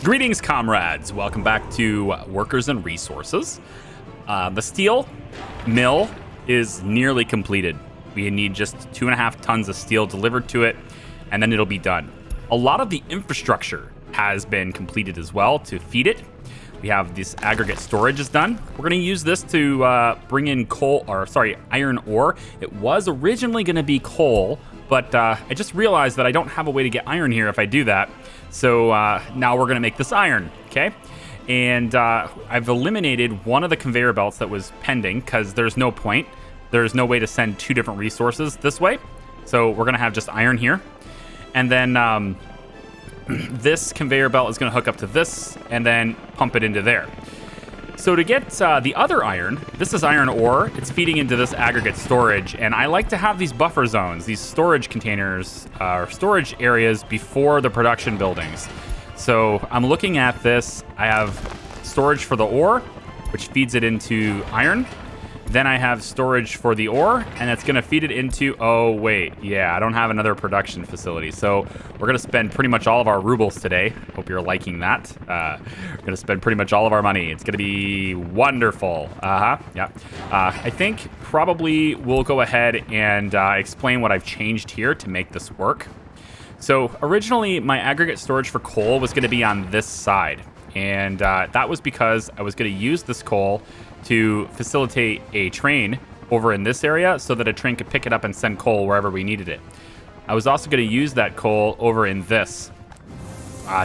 Greetings, comrades. Welcome back to Workers and Resources. The steel mill is nearly completed. We need just 2.5 tons of steel delivered to it, and then it'll be done. A lot of the infrastructure has been completed as well to feed it. We have this aggregate storage is done. We're going to use this to bring in iron ore. It was originally going to be coal, but I just realized that I don't have a way to get iron here if I do that. So now we're going to make this iron, okay? And I've eliminated one of the conveyor belts that was pending because there's no point. There's no way to send two different resources this way. So we're going to have just iron here. And then this conveyor belt is going to hook up to this and then pump it into there. So to get the other iron, this is iron ore. It's feeding into this aggregate storage. And I like to have these buffer zones, these storage containers, or storage areas before the production buildings. So I'm looking at this. I have storage for the ore, which feeds it into iron. Then I have storage for the ore, and it's going to feed it into, I don't have another production facility. So we're going to spend pretty much all of our rubles today. Hope you're liking that. We're going to spend pretty much all of our money. It's going to be wonderful. Yeah. I think probably we'll go ahead and explain what I've changed here to make this work. So originally, my aggregate storage for coal was going to be on this side. And that was because I was going to use this coal to facilitate a train over in this area so that a train could pick it up and send coal wherever we needed it. I was also going to use that coal over in this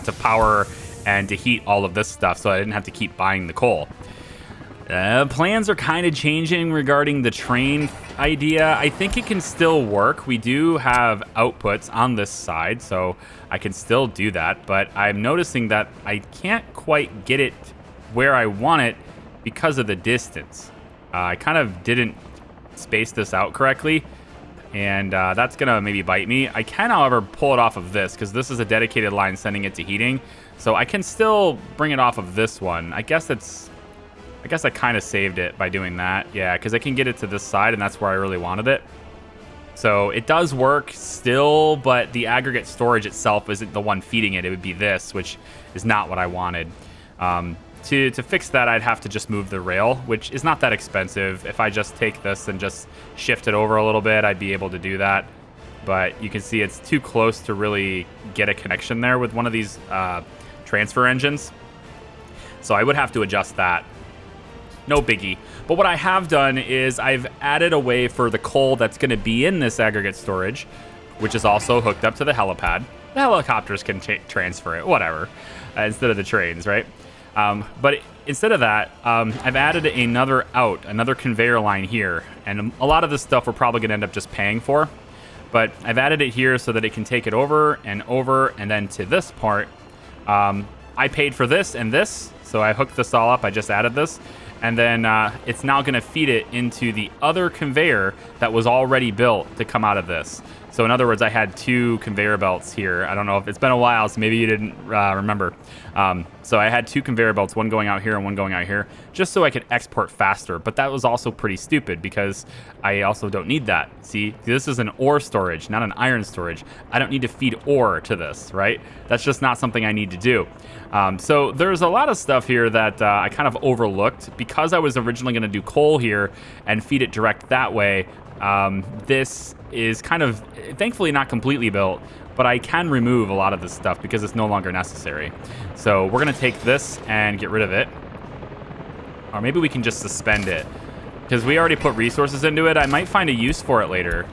to power and to heat all of this stuff so I didn't have to keep buying the coal. Plans are kind of changing regarding the train idea. I think it can still work. We do have outputs on this side, so I can still do that, but I'm noticing that I can't quite get it where I want it because of the distance. I kind of didn't space this out correctly, and that's gonna maybe bite me. I can, however, pull it off of this because this is a dedicated line sending it to heating, so I can still bring it off of this one. I guess I kind of saved it by doing that. Yeah, because I can get it to this side, and that's where I really wanted it. So it does work still, but the aggregate storage itself isn't the one feeding it. It would be this, which is not what I wanted. To fix that, I'd have to just move the rail, which is not that expensive. If I just take this and just shift it over a little bit, I'd be able to do that. But you can see it's too close to really get a connection there with one of these transfer engines. So I would have to adjust that. No biggie. But what I have done is I've added a way for the coal that's going to be in this aggregate storage, which is also hooked up to the helipad. The helicopters can transfer it, whatever, instead of the trains, right? But instead of that, I've added another conveyor line here. And a lot of this stuff we're probably going to end up just paying for. But I've added it here so that it can take it over, and then to this part. I paid for this and this, so I hooked this all up. I just added this. And then it's now going to feed it into the other conveyor that was already built to come out of this. So in other words, I had two conveyor belts here. I don't know if it's been a while, so maybe you didn't remember. So I had two conveyor belts, one going out here and one going out here, just so I could export faster. But that was also pretty stupid because I also don't need that. See, this is an ore storage, not an iron storage. I don't need to feed ore to this, right? That's just not something I need to do. So there's a lot of stuff here that I kind of overlooked because I was originally going to do coal here and feed it direct that way. This is kind of, thankfully, not completely built, but I can remove a lot of this stuff because it's no longer necessary. So we're going to take this and get rid of it. Or maybe we can just suspend it because we already put resources into it. I might find a use for it later.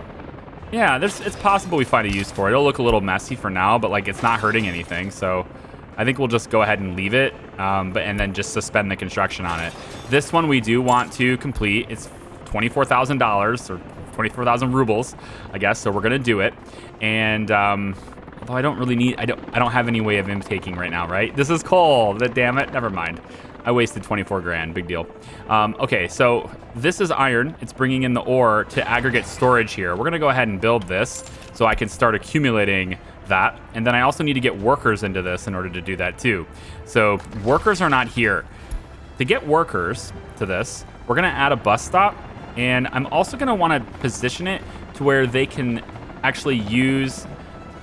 Yeah, it's possible we find a use for it. It'll look a little messy for now, but like it's not hurting anything. So I think we'll just go ahead and leave it, and then just suspend the construction on it. This one we do want to complete. It's $24,000 or 24,000 rubles, I guess. So we're gonna do it, and although I don't really need, I don't have any way of intaking right now, right? This is coal. Damn it. Never mind. I wasted 24 grand. Big deal. Okay, so this is iron. It's bringing in the ore to aggregate storage here. We're gonna go ahead and build this so I can start accumulating that, and then I also need to get workers into this in order to do that too. So workers are not here. To get workers to this, we're gonna add a bus stop. And I'm also going to want to position it to where they can actually use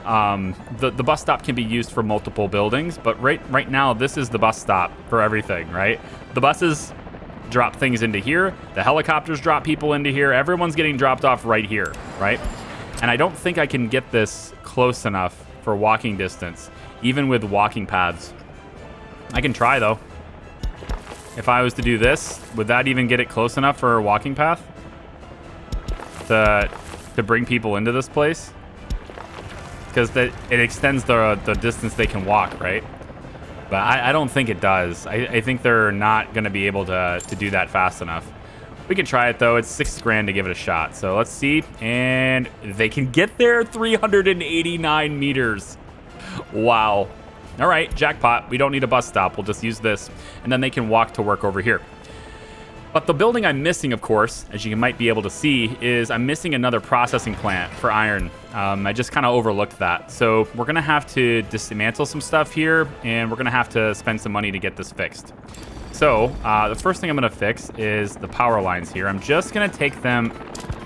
The bus stop can be used for multiple buildings, but right now this is the bus stop for everything, right? The buses drop things into here. The helicopters drop people into here. Everyone's getting dropped off right here, right? And I don't think I can get this close enough for walking distance, even with walking paths. I can try though. If I was to do this, would that even get it close enough for a walking path to bring people into this place? Because it extends the distance they can walk, right? But I don't think it does. I think they're not going to be able to do that fast enough. We can try it, though. It's $6,000 to give it a shot. So let's see. And they can get there 389 meters. Wow. All right, jackpot. We don't need a bus stop. We'll just use this. And then they can walk to work over here. But the building I'm missing, of course, as you might be able to see, is I'm missing another processing plant for iron. I just kind of overlooked that. So we're going to have to dismantle some stuff here, and we're going to have to spend some money to get this fixed. So the first thing I'm going to fix is the power lines here. I'm just going to take them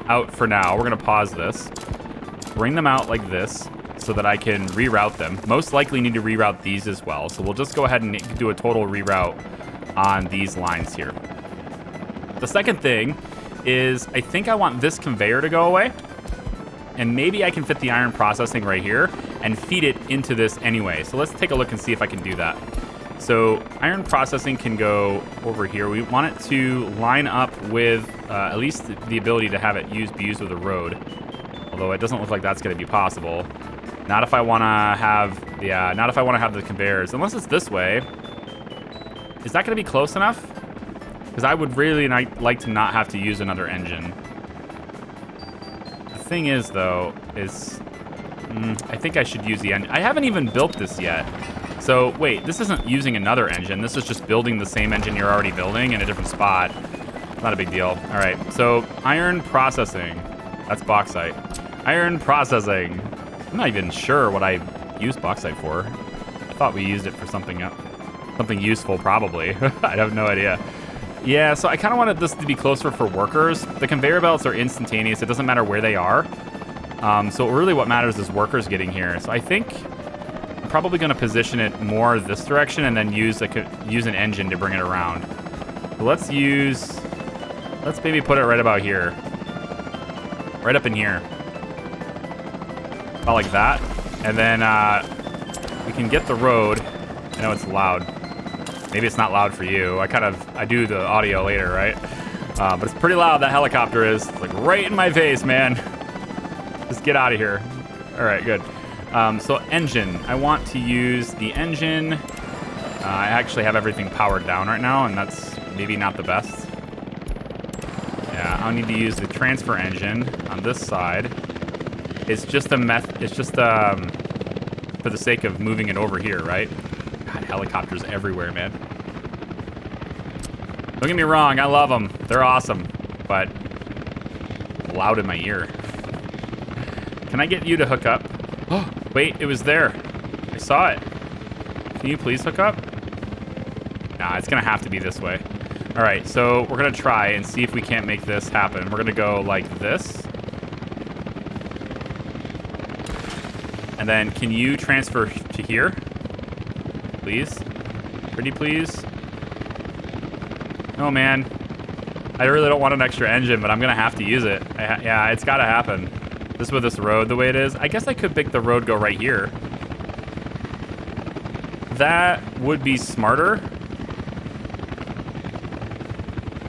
out for now. We're going to pause this, bring them out like this so that I can reroute them. Most likely need to reroute these as well. So we'll just go ahead and do a total reroute on these lines here. The second thing is I think I want this conveyor to go away, and maybe I can fit the iron processing right here and feed it into this anyway. So let's take a look and see if I can do that. So iron processing can go over here. We want it to line up with at least the ability to have it be used with a road, although it doesn't look like that's going to be possible. Not if I want to have, not if I want to have the conveyors, unless it's this way. Is that going to be close enough? Because I would really like to not have to use another engine. The thing is, though, is I think I should use the engine. I haven't even built this yet. So, wait, this isn't using another engine. This is just building the same engine you're already building in a different spot. Not a big deal. All right, so iron processing. That's bauxite. Iron processing. I'm not even sure what I use bauxite for. I thought we used it for something useful, probably. I have no idea. Yeah, so I kind of wanted this to be closer for workers. The conveyor belts are instantaneous. It doesn't matter where they are. So really what matters is workers getting here. So I think I'm probably going to position it more this direction and then use an engine to bring it around. So let's maybe put it right about here. Right up in here. About like that. And then we can get the road. I know it's loud. Maybe it's not loud for you. I do the audio later, right? But it's pretty loud, that helicopter is. It's like right in my face, man. Just get out of here. All right, good. So engine. I want to use the engine. I actually have everything powered down right now, and that's maybe not the best. Yeah, I'll need to use the transfer engine on this side. It's just for the sake of moving it over here, right? God, helicopters everywhere, man. Don't get me wrong, I love them. They're awesome, but loud in my ear. Can I get you to hook up? Oh, wait, it was there. I saw it. Can you please hook up? Nah, it's gonna have to be this way. All right, so we're gonna try and see if we can't make this happen. We're gonna go like this. And then can you transfer to here? Please? Pretty please? Oh man, I really don't want an extra engine, but I'm gonna have to use it. Yeah, it's gotta happen. This with this road the way it is. I guess I could make the road go right here. That would be smarter.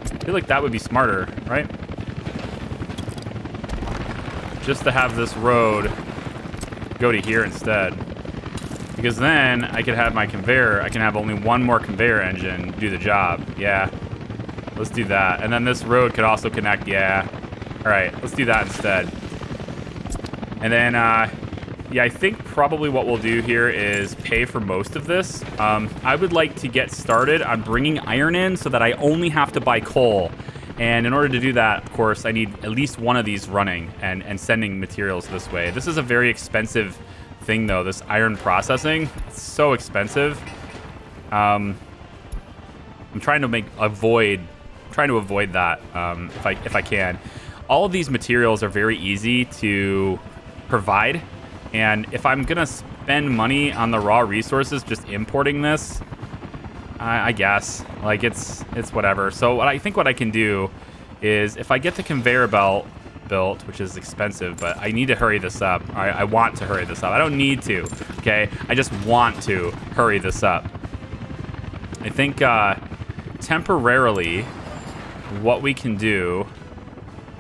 I feel like that would be smarter, right? Just to have this road go to here instead. Because then I could have my conveyor, I can have only one more conveyor engine do the job. Yeah, let's do that. And then this road could also connect, yeah. All right, let's do that instead. And then, yeah, I think probably what we'll do here is pay for most of this. I would like to get started on bringing iron in so that I only have to buy coal. And in order to do that, of course, I need at least one of these running and sending materials this way. This is a very expensive thing, though, this iron processing. It's so expensive. I'm trying to avoid that if I can. All of these materials are very easy to provide. And if I'm going to spend money on the raw resources just importing this, I guess. Like, it's whatever. So what I can do is if I get the conveyor belt built, which is expensive, but I need to hurry this up. I want to hurry this up. I don't need to, okay? I just want to hurry this up. I think temporarily what we can do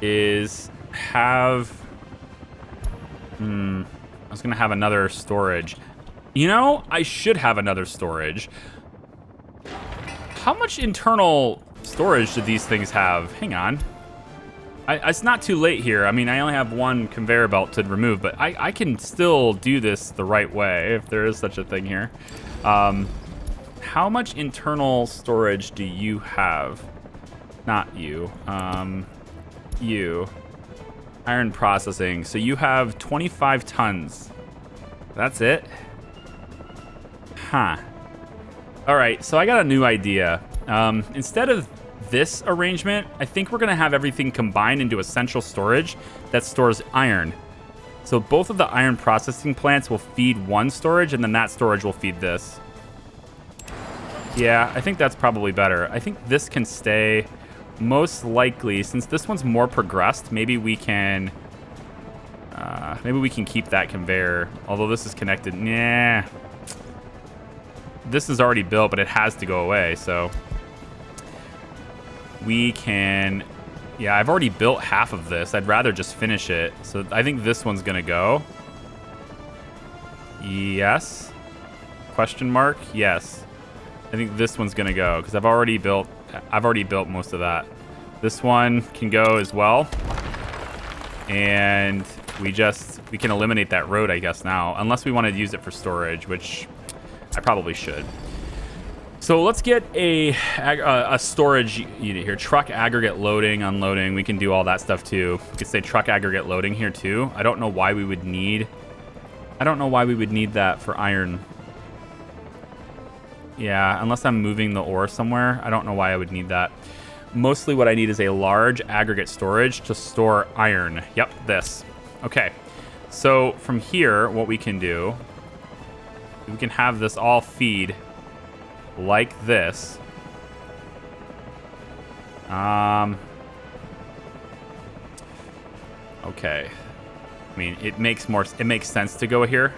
is have... I was going to have another storage. You know, I should have another storage. How much internal storage do these things have? Hang on. It's not too late here. I mean, I only have one conveyor belt to remove, but I can still do this the right way, if there is such a thing here. How much internal storage do you have? Not you. You. Iron processing. So you have 25 tons. That's it? Huh. All right, so I got a new idea. Instead of this arrangement, I think we're going to have everything combined into essential storage that stores iron. So both of the iron processing plants will feed one storage, and then that storage will feed this. Yeah, I think that's probably better. I think this can stay. Most likely, since this one's more progressed, maybe we can keep that conveyor. Although this is connected. Nah. This is already built, but it has to go away, so we can... Yeah, I've already built half of this. I'd rather just finish it. So I think this one's gonna go. Yes. Question mark? Yes. I think this one's gonna go, because I've already built most of that. This one can go as well. And we can eliminate that road, I guess, now. Unless we want to use it for storage, which I probably should. So let's get a storage unit here. Truck aggregate loading, unloading. We can do all that stuff too. We could say truck aggregate loading here too. I don't know why we would need that for iron. Yeah, unless I'm moving the ore somewhere. I don't know why I would need that. Mostly what I need is a large aggregate storage to store iron. Yep, this. Okay. So from here, what we can do, we can have this all feed like this. Okay. I mean, it makes sense to go here.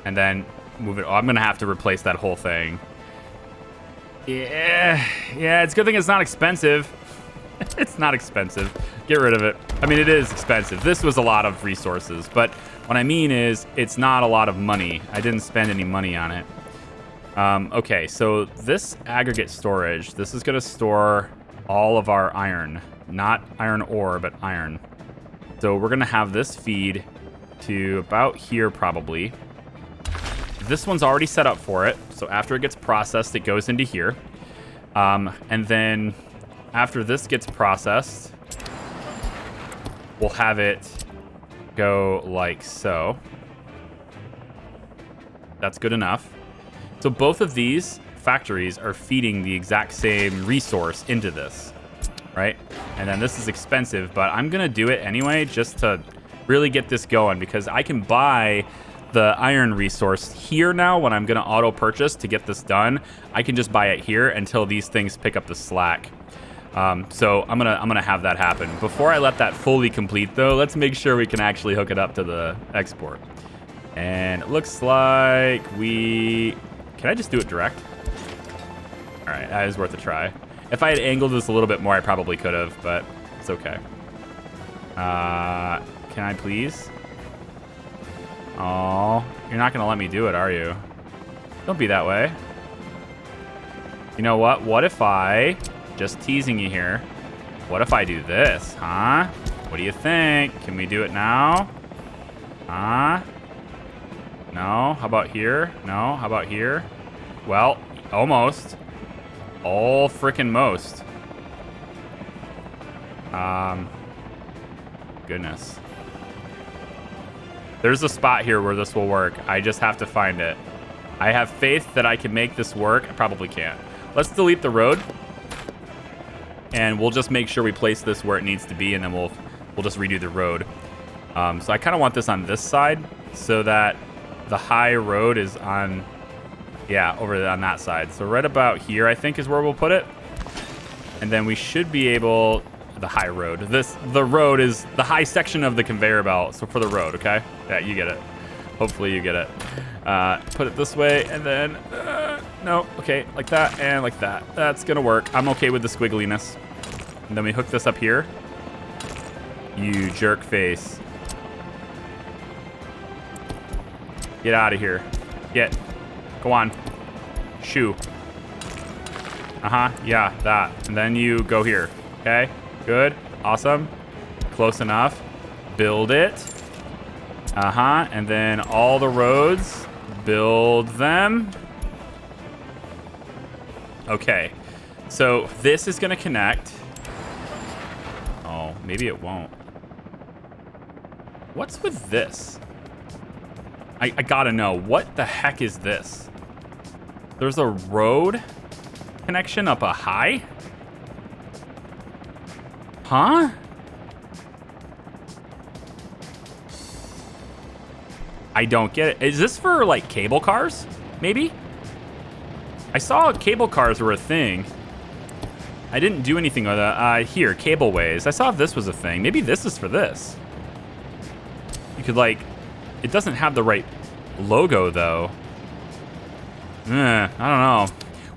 And then move it. Oh, I'm gonna have to replace that whole thing. Yeah, it's a good thing it's not expensive. It's not expensive. Get rid of it. I mean, it is expensive. This was a lot of resources, but what I mean is it's not a lot of money. I didn't spend any money on it. Okay, so this aggregate storage, this is gonna store all of our iron. Not iron ore, but iron. So we're gonna have this feed to about here probably. This one's already set up for it, so after it gets processed, it goes into here. And then after this gets processed, we'll have it go like so. That's good enough. So both of these factories are feeding the exact same resource into this, right? And then this is expensive, but I'm gonna do it anyway just to really get this going, because I can buy the iron resource here now when I'm gonna auto purchase to get this done. I can just buy it here until these things pick up the slack. So I'm gonna have that happen. Before I let that fully complete though, let's make sure we can actually hook it up to the export. And it looks like can I just do it direct? All right, that is worth a try. If I had angled this a little bit more, I probably could have, but it's okay. Can I please? Oh, you're not gonna let me do it, are you? Don't be that way. You know what? What if I, just teasing you here, what if I do this, huh? What do you think? Can we do it now? Huh? No? How about here? No? How about here? Well, almost. All frickin' most. Goodness. There's a spot here where this will work. I just have to find it. I have faith that I can make this work. I probably can't. Let's delete the road. And we'll just make sure we place this where it needs to be, and then we'll just redo the road. So I kind of want this on this side so that the high road is on, yeah, over on that side. So right about here, I think, is where we'll put it. And then we should be able, the high road. The road is the high section of the conveyor belt. So for the road, okay? Yeah, you get it. Hopefully you get it. Put it this way, and then, no, okay, like that and like that. That's gonna work. I'm okay with the squiggliness. And then we hook this up here. You jerk face. Get out of here. Get. Go on. Shoo. Yeah, that. And then you go here. Okay, good, awesome. Close enough. Build it. And then all the roads, build them. Okay, so this is gonna connect. Oh, maybe it won't. What's with this? I gotta know, what the heck is this? There's a road connection up a high? Huh? I don't get it. Is this for, like, cable cars? Maybe? I saw cable cars were a thing. I didn't do anything with it. Here, cableways. I saw if this was a thing. Maybe this is for this. You could, like... It doesn't have the right logo, though. I don't know.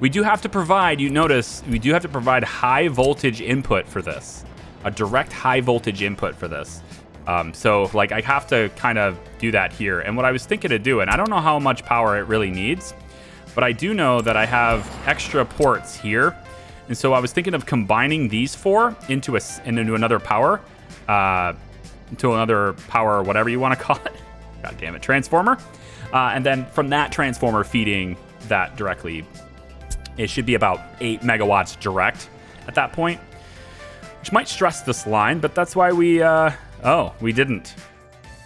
We do have to provide, you notice, we do have to provide high voltage input for this. A direct high voltage input for this. So, like, I have to kind of do that here. And what I was thinking of doing, I don't know how much power it really needs, but I do know that I have extra ports here. And so I was thinking of combining these four into another power, into another power, whatever you want to call it. God damn it, transformer. And then from that transformer feeding that directly, it should be about 8 megawatts direct at that point, which might stress this line, but that's why we, we didn't.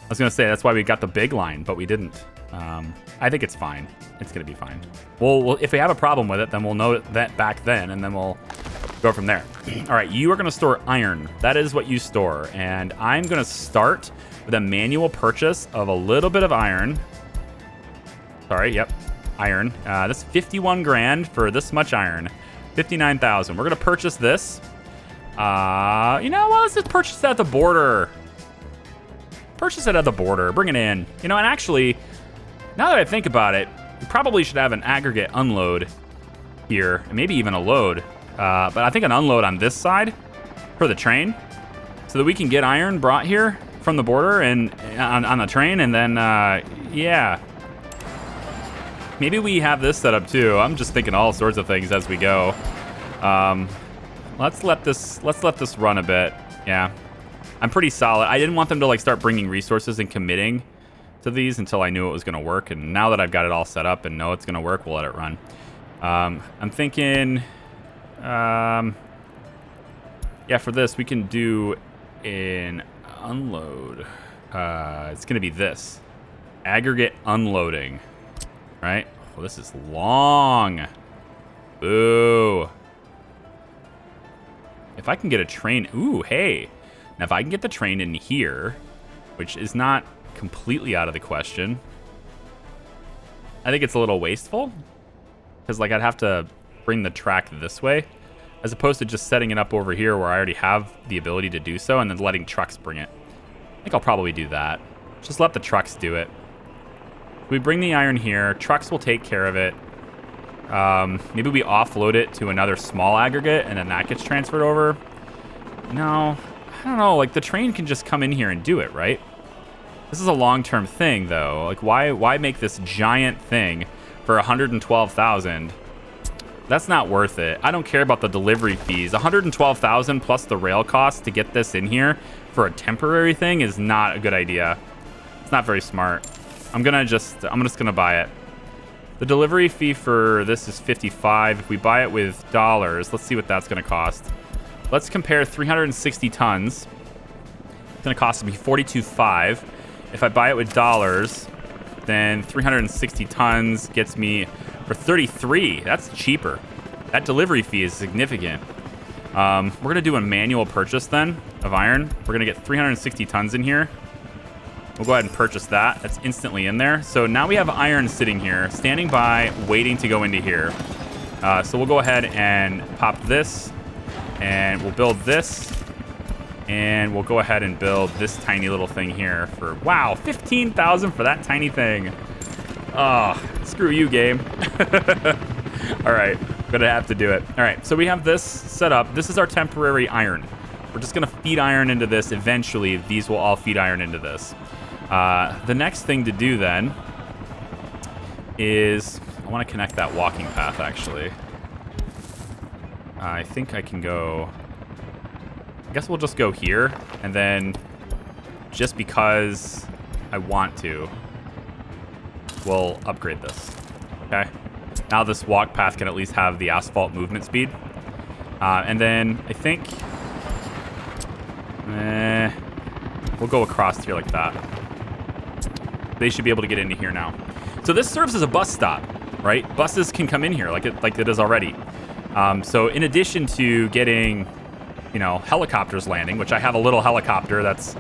I was going to say that's why we got the big line, but we didn't. I think it's fine. It's going to be fine. Well, if we have a problem with it, then we'll know that back then, and then we'll go from there. All right, you are going to store iron. That is what you store. And I'm going to start with a manual purchase of a little bit of iron. Sorry, yep, iron. This 51 grand for this much iron. 59,000. We're going to purchase this. You know what? Let's just purchase it at the border. Purchase it at the border. Bring it in. You know, and actually, now that I think about it, we probably should have an aggregate unload here, and maybe even a load. But I think an unload on this side for the train, so that we can get iron brought here from the border and on the train, and then yeah. Maybe we have this set up too. I'm just thinking all sorts of things as we go. Let's let this run a bit. Yeah, I'm pretty solid. I didn't want them to like start bringing resources and committing to these until I knew it was going to work. And now that I've got it all set up and know it's going to work, we'll let it run. I'm thinking, yeah, for this we can do an unload. It's going to be this aggregate unloading, right? Oh, this is long. Boo. If I can get a train, ooh, hey. Now if I can get the train in here, which is not completely out of the question, I think it's a little wasteful, because like I'd have to bring the track this way, as opposed to just setting it up over here where I already have the ability to do so, and then letting trucks bring it. I think I'll probably do that. Just let the trucks do it. We bring the iron here, trucks will take care of it. Maybe we offload it to another small aggregate and then that gets transferred over. No, I don't know. Like the train can just come in here and do it, right? This is a long-term thing though. Like why make this giant thing for 112,000? That's not worth it. I don't care about the delivery fees. 112,000 plus the rail costs to get this in here for a temporary thing is not a good idea. It's not very smart. I'm just gonna buy it. The delivery fee for this is 55. If we buy it with dollars, let's see what that's gonna cost. Let's compare 360 tons. It's gonna cost me 42.5. If I buy it with dollars, then 360 tons gets me for 33. That's cheaper. That delivery fee is significant. We're gonna do a manual purchase then of iron. We're gonna get 360 tons in here. We'll go ahead and purchase that. That's instantly in there. So now we have iron sitting here, standing by, waiting to go into here. So we'll go ahead and pop this, and we'll build this, and we'll go ahead and build this tiny little thing here for, wow, 15,000 for that tiny thing. Oh, screw you, game. All right, gonna have to do it. All right, so we have this set up. This is our temporary iron. We're just gonna feed iron into this. Eventually, these will all feed iron into this. The next thing to do then is I want to connect that walking path, actually. I think I can go... I guess we'll just go here, and then just because I want to, we'll upgrade this. Okay? Now this walk path can at least have the asphalt movement speed. And then I think... we'll go across here like that. They should be able to get into here now. So this serves as a bus stop, right? Buses can come in here like it is already. So in addition to getting, you know, helicopters landing, which I have a little helicopter that's...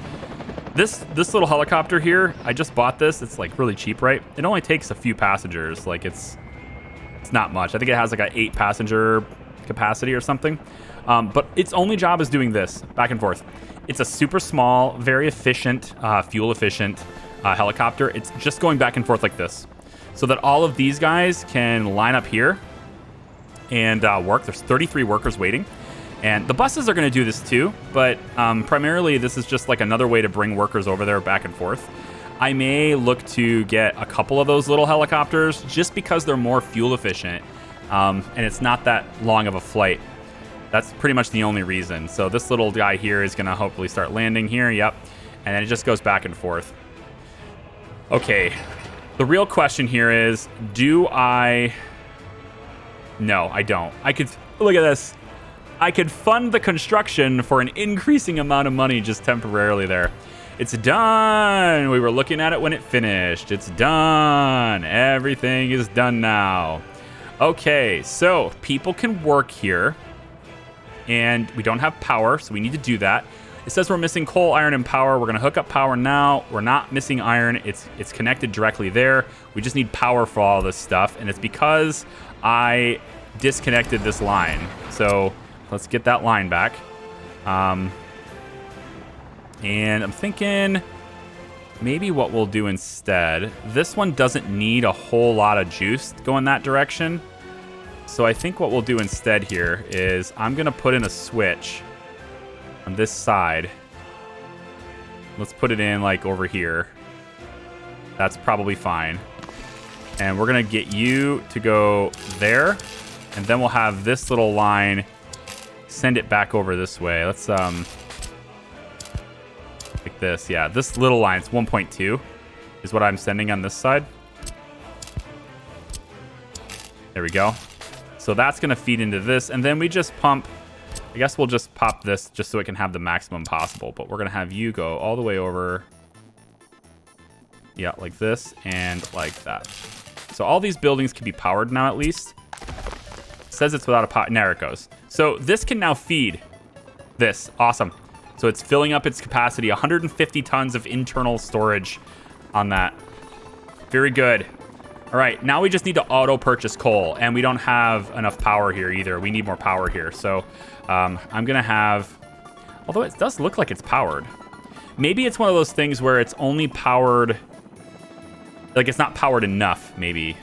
This little helicopter here, I just bought this. It's like really cheap, right? It only takes a few passengers. Like it's not much. I think it has like a 8 passenger capacity or something. But its only job is doing this back and forth. It's a super small, very efficient, fuel efficient helicopter. It's just going back and forth like this, so that all of these guys can line up here and work. There's 33 workers waiting. And the buses are going to do this too, but primarily this is just like another way to bring workers over there back and forth. I may look to get a couple of those little helicopters just because they're more fuel efficient, and it's not that long of a flight. That's pretty much the only reason. So this little guy here is going to hopefully start landing here. Yep. And then it just goes back and forth. Okay. The real question here is, do I... No, I don't. I could... Look at this. I could fund the construction for an increasing amount of money just temporarily there. It's done. We were looking at it when it finished. It's done. Everything is done now. Okay, so people can work here. And we don't have power, so we need to do that. It says we're missing coal, iron, and power. We're going to hook up power now. We're not missing iron. It's connected directly there. We just need power for all this stuff, and it's because I disconnected this line. So let's get that line back. And I'm thinking maybe what we'll do instead, this one doesn't need a whole lot of juice to go in that direction. So I think what we'll do instead here is I'm going to put in a switch on this side. Let's put it in like over here. That's probably fine. And we're going to get you to go there. And then we'll have this little line send it back over this way. Let's, like this. Yeah, this little line, it's 1.2 is what I'm sending on this side. There we go. So that's going to feed into this, and then we just pump... I guess we'll just pop this just so it can have the maximum possible, but we're going to have you go all the way over. Yeah, like this and like that. So all these buildings can be powered now at least. It says it's without a pot. There it goes. So this can now feed this. Awesome. So it's filling up its capacity. 150 tons of internal storage on that. Very good. All right, now we just need to auto purchase coal, and we don't have enough power here either. We need more power here. So I'm going to have, although it does look like it's powered. Maybe it's one of those things where it's only powered, like it's not powered enough, maybe.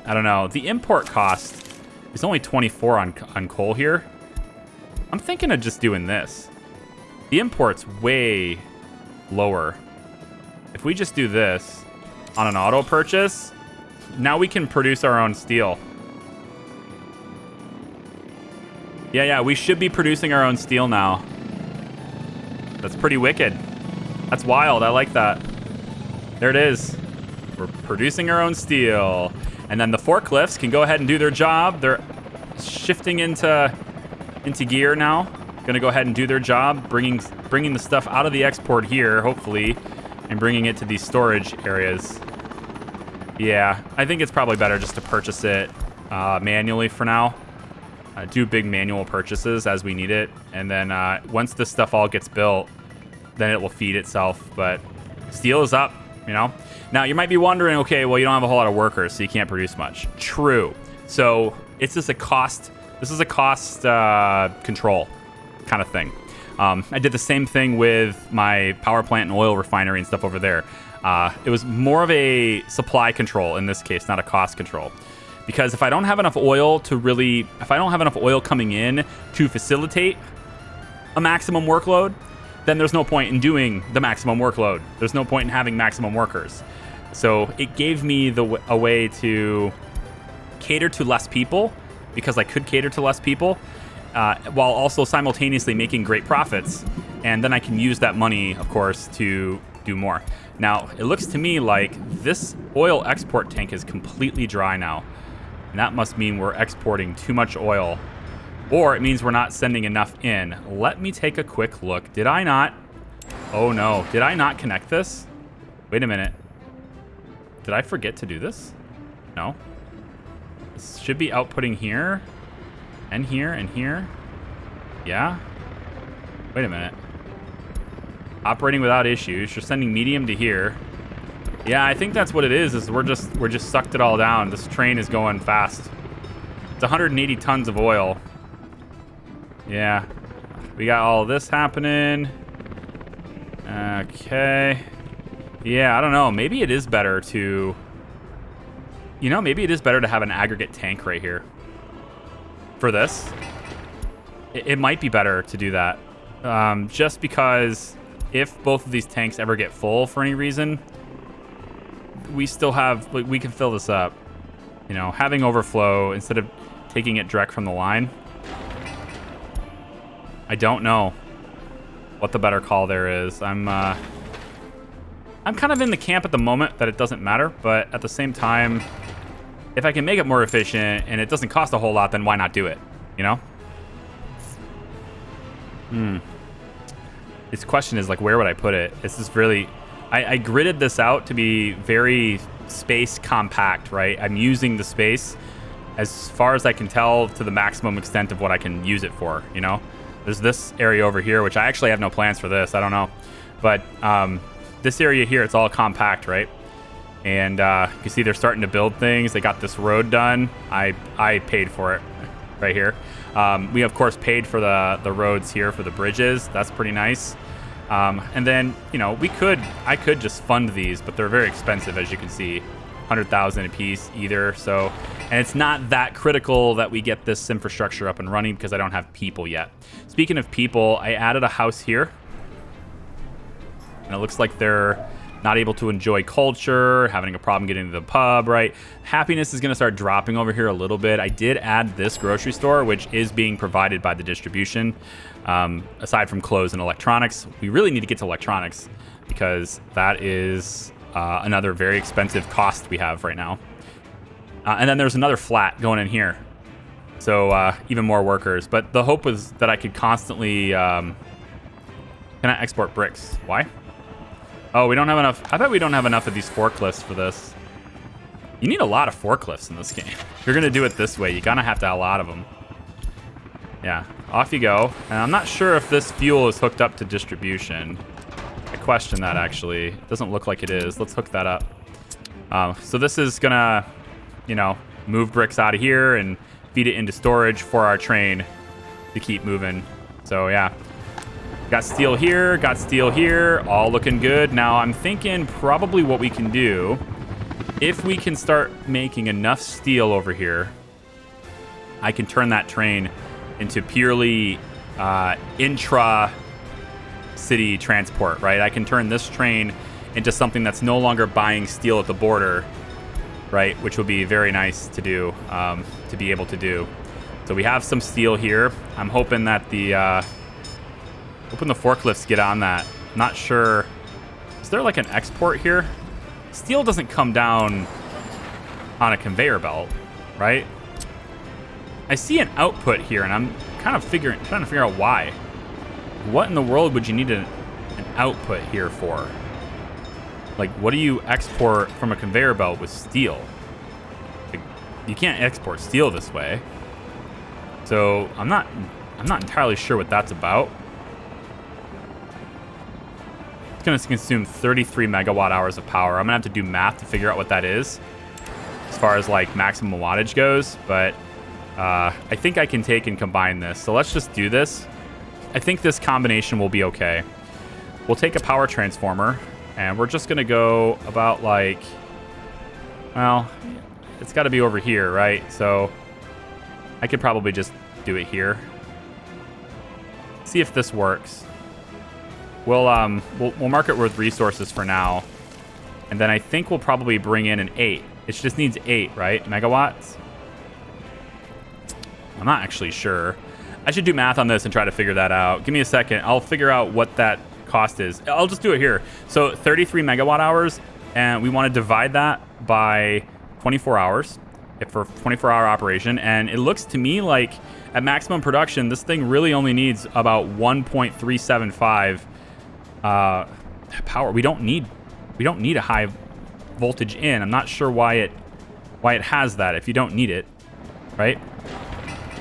I don't know. The import cost is only 24 on coal here. I'm thinking of just doing this. The import's way lower. If we just do this on an auto purchase, now we can produce our own steel. Yeah, we should be producing our own steel now. That's pretty wicked. That's wild. I like that. There it is. We're producing our own steel. And then the forklifts can go ahead and do their job. They're shifting into gear now. Gonna go ahead and do their job, bringing the stuff out of the export here, hopefully, and bringing it to these storage areas. Yeah, I think it's probably better just to purchase it manually for now. Do big manual purchases as we need it, and then once this stuff all gets built, then it will feed itself. But Steel is up, you know. Now, you might be wondering, okay, well, you don't have a whole lot of workers, so you can't produce much. True. So it's just a cost. This is a cost control kind of thing. I did the same thing with my power plant and oil refinery and stuff over there. It was more of a supply control in this case, not a cost control. Because if I don't have enough oil coming in to facilitate a maximum workload, then there's no point in doing the maximum workload. There's no point in having maximum workers. So it gave me a way to cater to less people, because I could cater to less people, while also simultaneously making great profits. And then I can use that money, of course, to do more. Now, it looks to me like this oil export tank is completely dry now. And that must mean we're exporting too much oil, or it means we're not sending enough in. Let me take a quick look. Did I not? Oh no, did I not connect this? Wait a minute. Did I forget to do this? No. This should be outputting here, and here, and here. Yeah? Wait a minute. Operating without issues. You're sending medium to here. Yeah, I think that's what it is we're just sucked it all down. This train is going fast. It's 180 tons of oil. Yeah. We got all this happening. Okay. Yeah, I don't know. Maybe it is better to... maybe it is better to have an aggregate tank right here. For this. It might be better to do that. Just because if both of these tanks ever get full for any reason, we still have... we can fill this up. Having overflow instead of taking it direct from the line. I don't know what the better call there is. I'm kind of in the camp at the moment that it doesn't matter, but at the same time, if I can make it more efficient and it doesn't cost a whole lot, then why not do it? This question is like, where would I put it? This is really... I gridded this out to be very space compact, right? I'm using the space as far as I can tell to the maximum extent of what I can use it for, There's this area over here, which I actually have no plans for this. I don't know. But this area here, it's all compact, right? And you can see they're starting to build things. They got this road done. I paid for it right here. We, of course, paid for the roads here for the bridges. That's pretty nice. And then, I could just fund these, but they're very expensive, as you can see. 100,000 a piece either. So, and it's not that critical that we get this infrastructure up and running because I don't have people yet. Speaking of people, I added a house here. And it looks like they're not able to enjoy culture, having a problem getting to the pub, right? Happiness is going to start dropping over here a little bit. I did add this grocery store, which is being provided by the distribution. Aside from clothes and electronics, we really need to get to electronics because that is another very expensive cost we have right now. And then there's another flat going in here. So even more workers. But the hope was that I could constantly... can I export bricks? Why? Oh, we don't have enough. I bet we don't have enough of these forklifts for this. You need a lot of forklifts in this game. If you're going to do it this way, you're going to have a lot of them. Yeah, off you go. And I'm not sure if this fuel is hooked up to distribution. I question that, actually. It doesn't look like it is. Let's hook that up. So this is going to, move bricks out of here and feed it into storage for our train to keep moving. So, yeah. Got steel here, all looking good. Now, I'm thinking probably what we can do, if we can start making enough steel over here, I can turn that train into purely intra-city transport, right? I can turn this train into something that's no longer buying steel at the border, right? Which would be very nice to do, to be able to do. So we have some steel here. I'm hoping that the forklifts get on that. Not sure. Is there like an export here? Steel doesn't come down on a conveyor belt, right? I see an output here, and I'm kind of trying to figure out why. What in the world would you need an output here for? Like, what do you export from a conveyor belt with steel? Like, you can't export steel this way. So I'm not entirely sure what that's about. It's going to consume 33 megawatt hours of power. I'm going to have to do math to figure out what that is as far as like maximum wattage goes. But I think I can take and combine this. So let's just do this. I think this combination will be okay. We'll take a power transformer and we're just going to go about like, well, it's got to be over here, right? So I could probably just do it here. See if this works. We'll mark it with resources for now. And then I think we'll probably bring in an 8. It just needs 8, right? Megawatts? I'm not actually sure. I should do math on this and try to figure that out. Give me a second. I'll figure out what that cost is. I'll just do it here. So 33 megawatt hours, and we want to divide that by 24 hours for 24-hour operation. And it looks to me like at maximum production, this thing really only needs about 1.375 power. We don't need a high voltage in. I'm not sure why it has that if you don't need it, right?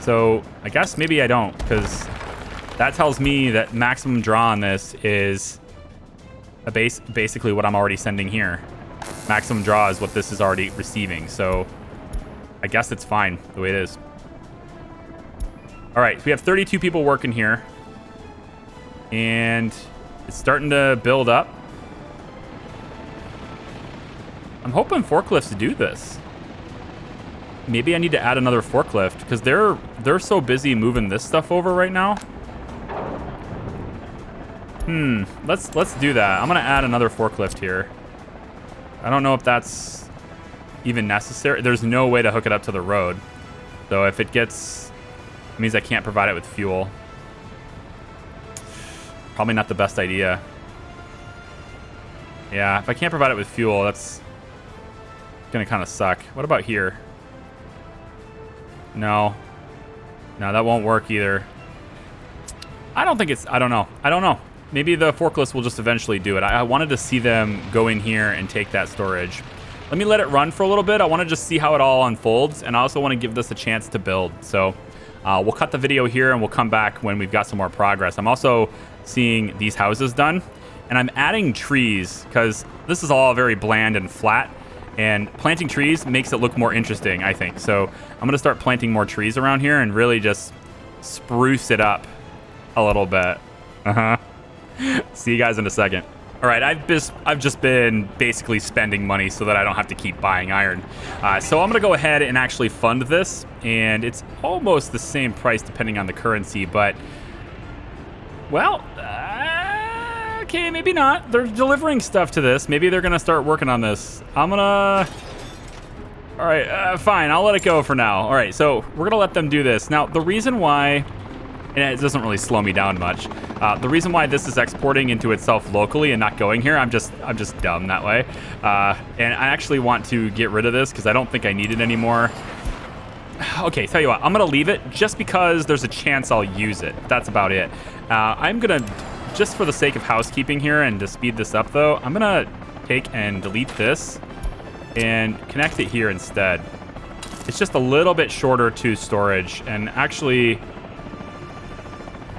So I guess maybe I don't, because that tells me that maximum draw on this is basically what I'm already sending here. Maximum draw is what this is already receiving. So I guess it's fine the way it is. All right, so we have 32 people working here, and it's starting to build up. I'm hoping forklifts do this. Maybe I need to add another forklift because they're so busy moving this stuff over right now. Let's do that. I'm gonna add another forklift here. I don't know if that's even necessary. There's no way to hook it up to the road. So if it gets, it means I can't provide it with fuel. Probably not the best idea. Yeah, if I can't provide it with fuel, that's gonna kind of suck. What about here? No, that won't work either. I don't know. Maybe the forklifts will just eventually do it. I wanted to see them go in here and take that storage. Let me let it run for a little bit. I want to just see how it all unfolds, and I also want to give this a chance to build. So we'll cut the video here and we'll come back when we've got some more progress. I'm also seeing these houses done, and I'm adding trees because this is all very bland and flat, and planting trees makes it look more interesting, I think. So I'm going to start planting more trees around here and really just spruce it up a little bit. See you guys in a second. All right, I've just been basically spending money so that I don't have to keep buying iron. So I'm going to go ahead and actually fund this, and it's almost the same price depending on the currency, but, well, okay, maybe not. They're delivering stuff to this. Maybe they're going to start working on this. I'm going to... All right, fine, I'll let it go for now. All right, so we're going to let them do this. Now, the reason why... And it doesn't really slow me down much. The reason why this is exporting into itself locally and not going here, I'm just dumb that way. And I actually want to get rid of this because I don't think I need it anymore. Okay, tell you what, I'm going to leave it just because there's a chance I'll use it. That's about it. I'm going to, just for the sake of housekeeping here and to speed this up though, I'm going to take and delete this and connect it here instead. It's just a little bit shorter to storage, and actually...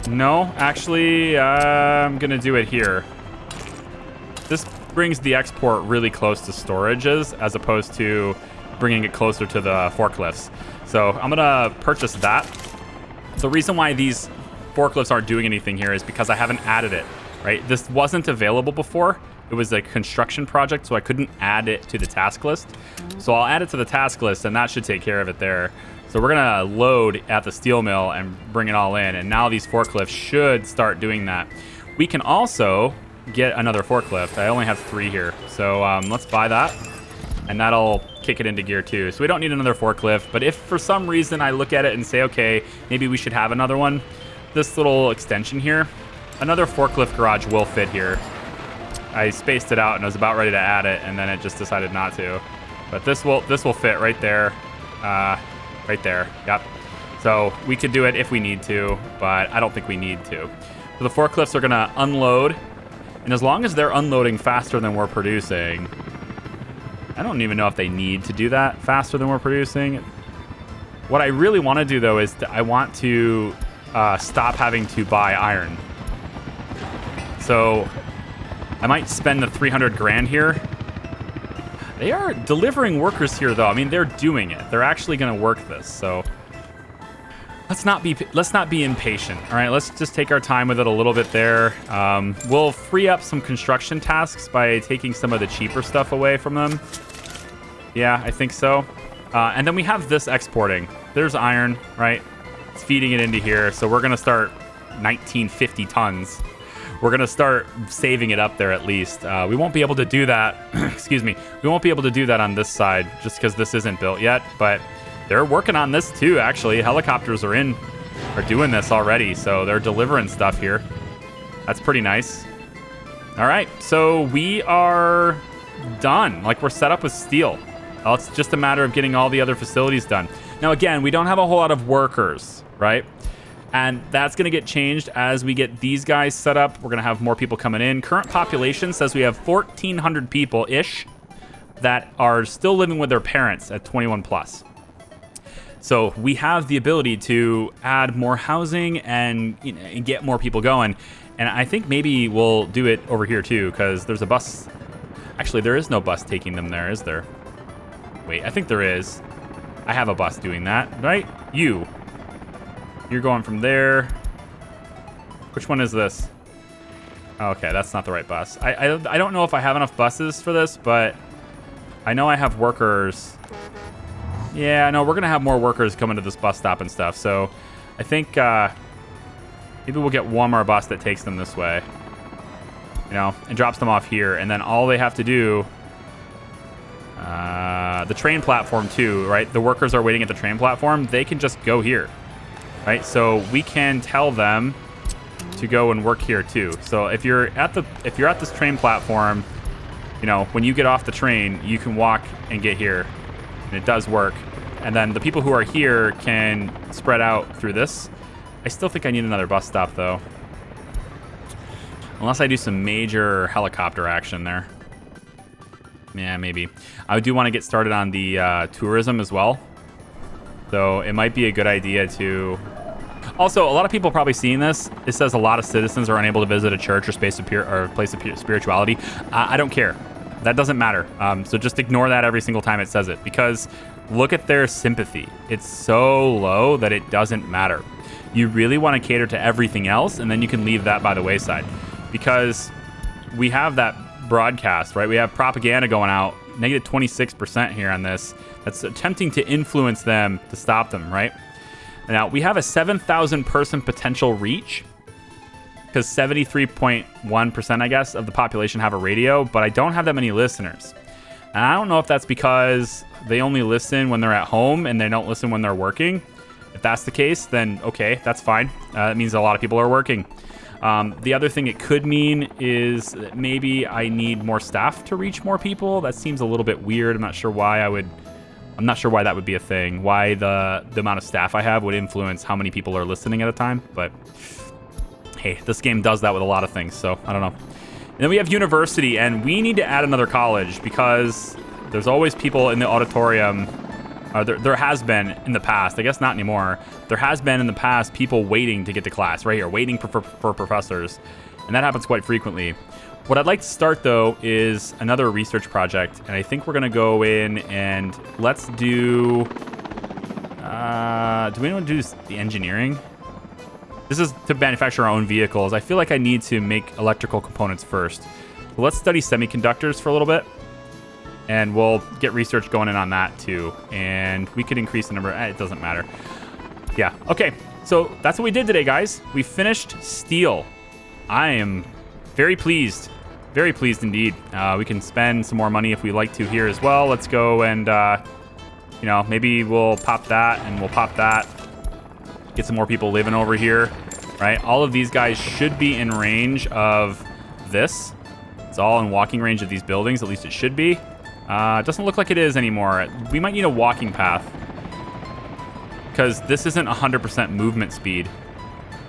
No, actually, I'm going to do it here. This brings the export really close to storages as opposed to bringing it closer to the forklifts. So I'm going to purchase that. The reason why these forklifts aren't doing anything here is because I haven't added it, right? This wasn't available before. It was a construction project, so I couldn't add it to the task list. So I'll add it to the task list, and that should take care of it there. So we're going to load at the steel mill and bring it all in. And now these forklifts should start doing that. We can also get another forklift. I only have 3 here. So let's buy that. And that'll kick it into gear too. So we don't need another forklift. But if for some reason I look at it and say, okay, maybe we should have another one. This little extension here, another forklift garage will fit here. I spaced it out and I was about ready to add it, and then it just decided not to. But this will fit right there. Right there. Yep. So we could do it if we need to, but I don't think we need to. So the forklifts are going to unload, and as long as they're unloading faster than we're producing, I don't even know if they need to do that faster than we're producing. What I really want to do, though, is I want to stop having to buy iron. So I might spend the 300 grand here. They are delivering workers here, though. I mean, they're doing it. They're actually going to work this. So let's not be impatient. All right, let's just take our time with it a little bit there. We'll free up some construction tasks by taking some of the cheaper stuff away from them. Yeah, I think so. And then we have this exporting. There's iron, right? It's feeding it into here. So we're going to start 1950 tons. We're going to start saving it up there at least. We won't be able to do that. Excuse me. We won't be able to do that on this side just because this isn't built yet. But they're working on this too, actually. Helicopters are doing this already. So they're delivering stuff here. That's pretty nice. All right. So we are done. Like, we're set up with steel. Well, it's just a matter of getting all the other facilities done. Now, again, we don't have a whole lot of workers, right? And that's going to get changed as we get these guys set up. We're going to have more people coming in. Current population says we have 1,400 people-ish that are still living with their parents at 21 plus. So we have the ability to add more housing and, and get more people going. And I think maybe we'll do it over here too, because there's a bus. Actually, there is no bus taking them there, is there? Wait, I think there is. I have a bus doing that, right? You're going from there. Which one is this? Okay, that's not the right bus. I don't know if I have enough buses for this, but I know I have workers. Yeah, no, we're going to have more workers coming to this bus stop and stuff. So I think maybe we'll get one more bus that takes them this way, and drops them off here. And then all they have to do, the train platform too, right? The workers are waiting at the train platform. They can just go here. Right, so we can tell them to go and work here too. So if you're at this train platform, when you get off the train, you can walk and get here, and it does work. And then the people who are here can spread out through this. I still think I need another bus stop though, unless I do some major helicopter action there. Yeah, maybe. I do want to get started on the tourism as well. So it might be a good idea to... Also, a lot of people probably seeing this. It says a lot of citizens are unable to visit a church or place of spirituality. I don't care. That doesn't matter. So just ignore that every single time it says it, because look at their sympathy. It's so low that it doesn't matter. You really want to cater to everything else, and then you can leave that by the wayside, because we have that broadcast, right? We have propaganda going out, negative 26% here on this. That's attempting to influence them to stop them, right? Now, we have a 7,000 person potential reach, because 73.1%, I guess, of the population have a radio, but I don't have that many listeners. And I don't know if that's because they only listen when they're at home and they don't listen when they're working. If that's the case, then okay, that's fine. That means a lot of people are working. The other thing it could mean is that maybe I need more staff to reach more people. That seems a little bit weird. I'm not sure why that would be a thing. Why the amount of staff I have would influence how many people are listening at a time. But hey, this game does that with a lot of things, so I don't know. And then we have university, and we need to add another college because there's always people in the auditorium. There has been in the past, I guess not anymore. There has been in the past people waiting to get to class, right here, waiting for professors. And that happens quite frequently. What I'd like to start, though, is another research project. And I think we're going to go in and let's do... do we want to do the engineering? This is to manufacture our own vehicles. I feel like I need to make electrical components first. So let's study semiconductors for a little bit. And we'll get research going in on that too. And we could increase the number. It doesn't matter. Yeah. Okay. So that's what we did today, guys. We finished steel. I am very pleased. Very pleased indeed. We can spend some more money if we like to here as well. Let's go and, maybe we'll pop that and we'll pop that. Get some more people living over here, right? All of these guys should be in range of this. It's all in walking range of these buildings. At least it should be. It doesn't look like it is anymore. We might need a walking path because this isn't 100% movement speed.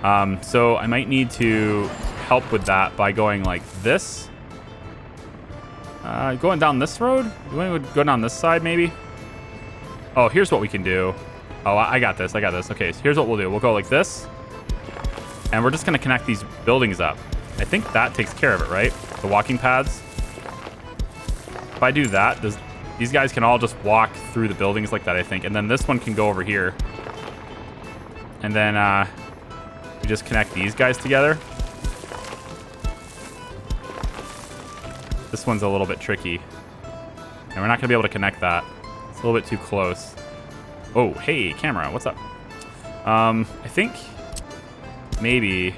So I might need to help with that by going like this. Going down this road? You want to go down this side maybe? Oh, here's what we can do. Oh, I got this. Okay, so here's what we'll do. We'll go like this. And we're just going to connect these buildings up. I think that takes care of it, right? the walking paths. If I do that, these guys can all just walk through the buildings like that, I think. And then this one can go over here. And then we just connect these guys together. This one's a little bit tricky. And we're not going to be able to connect that. It's a little bit too close. Oh, hey, camera, what's up? I think maybe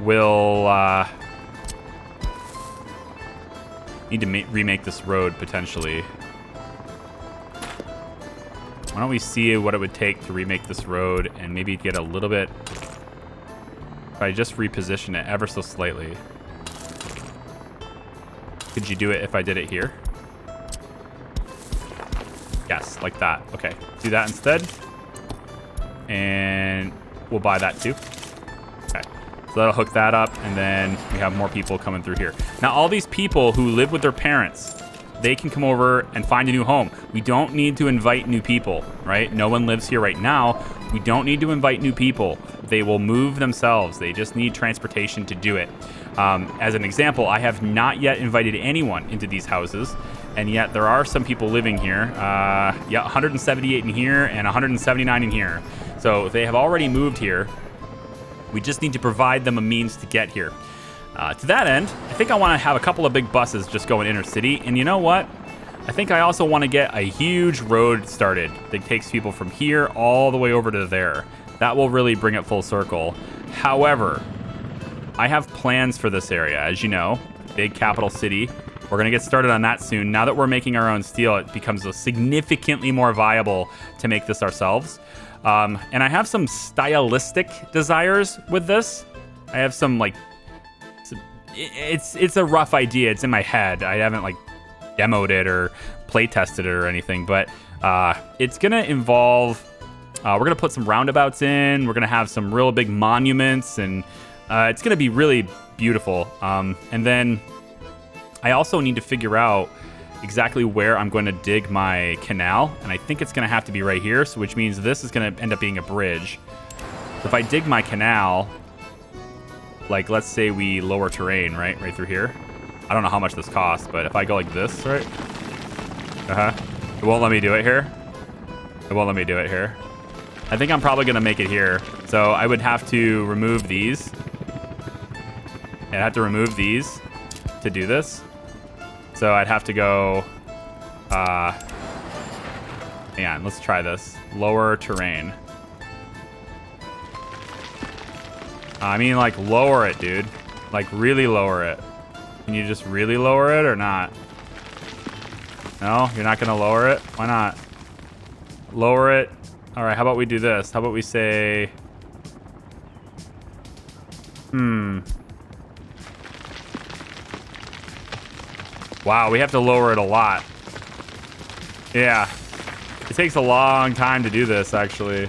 we'll need to remake this road, potentially. Why don't we see what it would take to remake this road and maybe get a little bit... If I just reposition it ever so slightly. Could you do it if I did it here? Yes, like that. Okay, do that instead. And we'll buy that too. Okay, so that'll hook that up, and then we have more people coming through here. Now, all these people who live with their parents, they can come over and find a new home. We don't need to invite new people, right? No one lives here right now. We don't need to invite new people. They will move themselves. They just need transportation to do it. As an example, I have not yet invited anyone into these houses, and yet there are some people living here. Yeah, 178 in here and 179 in here. So they have already moved here. We just need to provide them a means to get here. To that end, I think I want to have a couple of big buses just going inner city. And you know what? I think I also want to get a huge road started that takes people from here all the way over to there. That will really bring it full circle. However, I have plans for this area. As you know, big capital city. We're going to get started on that soon. Now that we're making our own steel, it becomes significantly more viable to make this ourselves. And I have some stylistic desires with this. I have some, like, it's a rough idea. It's in my head. I haven't, like, demoed it or play tested it or anything, but it's going to involve, we're going to put some roundabouts in. We're going to have some real big monuments, and it's going to be really beautiful. And then I also need to figure out exactly where I'm going to dig my canal, and I think it's going to have to be right here, so which means this is going to end up being a bridge. So if I dig my canal, like, let's say we lower terrain, right through here. I don't know how much this costs, but if I go like this, right? It won't let me do it here. It won't let me do it here. I think I'm probably going to make it here. So I would have to remove these. I'd have to remove these to do this. So I'd have to go, hang on, let's try this. Lower terrain. I mean, like, lower it, dude. Like, really lower it. Can you just really lower it or not? No? You're not going to lower it? Why not? Lower it. All right, how about we do this? How about we say... Wow, we have to lower it a lot. Yeah. It takes a long time to do this, actually.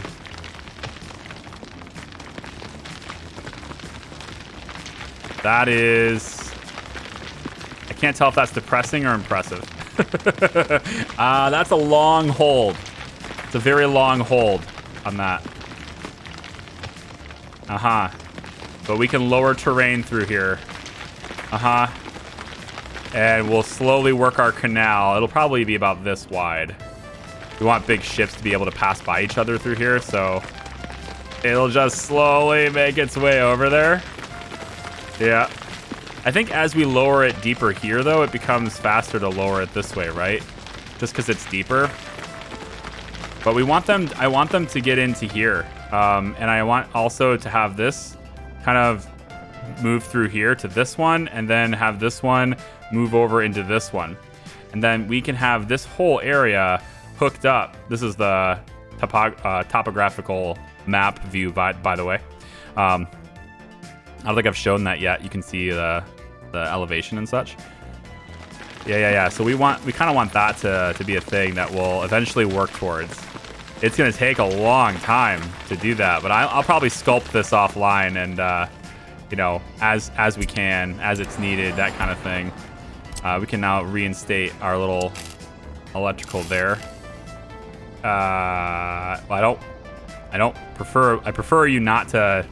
That is... I can't tell if that's depressing or impressive. That's a long hold. It's a very long hold on that. But we can lower terrain through here. And we'll slowly work our canal. It'll probably be about this wide. We want big ships to be able to pass by each other through here, so it'll just slowly make its way over there. Yeah. I think as we lower it deeper here, though, it becomes faster to lower it this way, right? Just because it's deeper. But we want them, I want them to get into here. And I want also to have this kind of move through here to this one, and then have this one move over into this one. And then we can have this whole area hooked up. This is the topographical map view, by the way. I don't think I've shown that yet. You can see the elevation and such. Yeah. So we kind of want that to be a thing that we'll eventually work towards. It's going to take a long time to do that, but I'll probably sculpt this offline and, you know, as we can, as it's needed, that kind of thing. We can now reinstate our little electrical there. Well, I prefer you not to.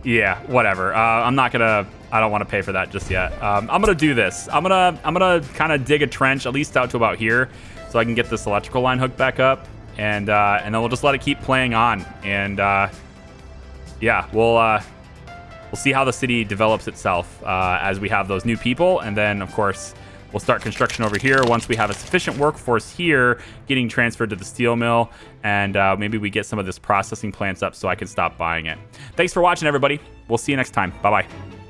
Yeah, whatever. I'm not gonna I don't want to pay for that just yet. I'm gonna do this. I'm gonna kind of dig a trench at least out to about here, so I can get this electrical line hooked back up, and then we'll just let it keep playing on. And yeah, we'll see how the city develops itself as we have those new people, and then of course we'll start construction over here once we have a sufficient workforce here getting transferred to the steel mill, and maybe we get some of this processing plants up so I can stop buying it. Thanks for watching, everybody. We'll see you next time. Bye-bye.